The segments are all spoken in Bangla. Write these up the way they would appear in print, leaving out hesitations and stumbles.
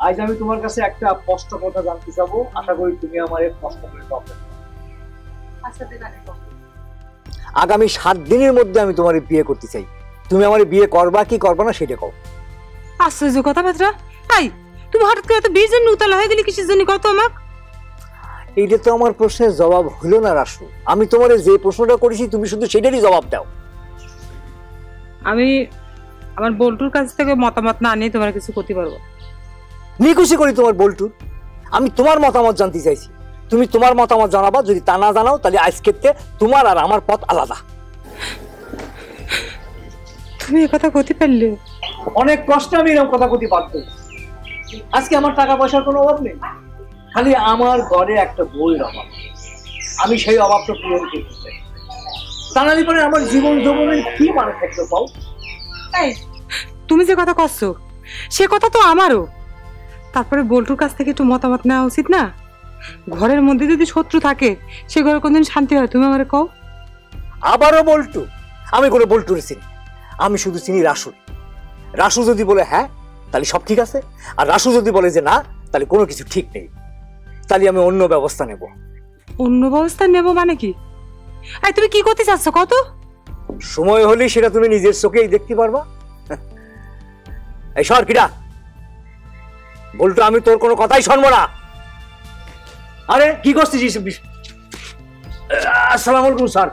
আজ আমি তোমার কাছে একটা স্পষ্ট কথা জানতে চাবো, আশা করি তুমি আমার স্পষ্ট করে পাবে। আগামী 7 দিনের মধ্যে আমি তোমার বিয়ে করতে চাই। তুমি আমার বিয়ে করবা কি করবা না সেটা কও। আশ্চর্য কথাবার্তা। তাই তুমি হঠাৎ করে এত বিয়ের জন্য উতলা হয়ে গেলে কিসের জন্য কত আমাক? এইটা তো আমার প্রশ্নের জবাব হলো না রাসু। আমি তোমার যে প্রশ্নটা করেছি তুমি শুধু সেটারই জবাব দাও। আমি আমার বল্টুর কাছ থেকে মতামত না নিয়ে তোমার কিছু করতে পারবো? নিকুচি করি তোমার বল্টুর। আমি তোমার মতামত জানতে চাইছি, তুমি তোমার মতামত জানাবা। যদি তা না জানাও তাহলে আজকেতে তোমার আর আমার পথ আলাদা। তুমি এ কথা করতে পারলে? অনেক কষ্টে আমি এরকম কথা করতে পারতো। আজকে আমার টাকা পয়সার কোনো অভাব নেই, খালি আমার ঘরে একটা বইয়ের অভাব। আমি সেই অভাবটা পূরণ করতে চাই। তা না পরে আমার জীবন যৌবনের কি মানে থাকতে পাও? তুমি যে কথা করছো সে কথা তো আমারও। তারপরে বল্টুর কাছ থেকে একটু মতামত নেওয়া উচিত না? ঘরের মধ্যে যদি শত্রু থাকে সে ঘরে কোনদিন শান্তি হয়? তুমি আমারে কও। আবারও বল্টু? আমি করে বল্টুরে চিনি, আমি শুধু চিনি রাসু। রাসু যদি বলে হ্যাঁ তাহলে সব ঠিক আছে, আর রাসু যদি বলে যে না তাহলে কোনো কিছু ঠিক নেই। তাহলে আমি অন্য ব্যবস্থা নেব। অন্য ব্যবস্থা নেব মানে কি? আরে তুমি কি করতে চাচ্ছ কত? সময় হলে সেটা তুমি নিজের চোখেই দেখতে পারবা। এই সর কিরা বল্টু, আমি তোর কোনো কথাই শুনবো না। আরে কি করছিস? আসসালামু আলাইকুম স্যার।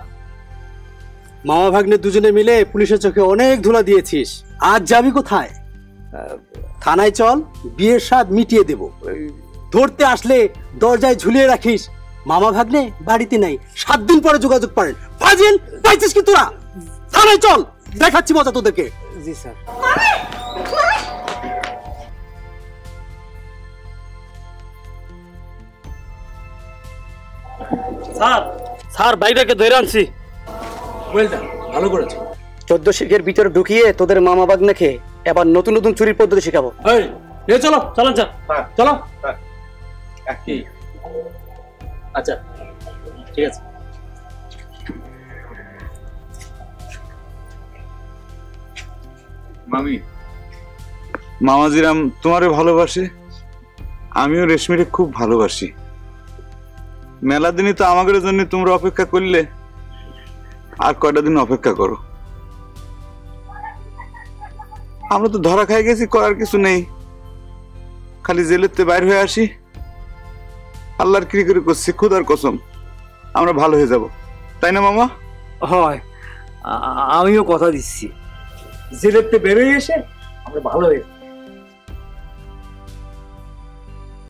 মামা ভাগ্নে দুজনে মিলে পুলিশের চোখে অনেক ধুলা দিয়েছিস, আজ যাবি কোথায়? থানায় চল, বিয়ের স্বাদ মিটিয়ে দেব। ধরতে আসলে দরজায় ঝুলিয়ে রাখিস। মামা ভাগ্নে বাড়িতে নাই, 7 দিন পরে যোগাযোগ করেন। ফাজিল পাইছিস কি তোরা? থানায় চল, দেখাচ্ছি মজা তোদেরকে। জি স্যার। স্যার স্যার বাইকটাকে ধরে আনছি। ভালো করেছো। 14 শিখের ভিতরে ঢুকিয়ে তোদের মামা ভাগ্নেকে এবার নতুন নতুন চুরির পদ্ধতি শেখাবো। এই চলো চলেন স্যার। চলো। আচ্ছা ঠিক আছে। মামি, মামাজিরাম তোমারে ভালোবাসে, আমিও রেশমিরে খুব ভালোবাসি। মেলা দিনই তো আমাদের জন্য তোমরা অপেক্ষা করলে, আর কয়টা দিন অপেক্ষা করো। আমরা তো ধরা খাই গেছি, করার কিছু নেই। খালি জেলেতে বাইর হয়ে আসি, আল্লাহর কি করে করছি, খুদার কসম আমরা ভালো হয়ে যাব, তাই না মামা? হয়, আমিও কথা দিচ্ছি, জেলেতে বেরোয় এসে আমরা ভালো হয়ে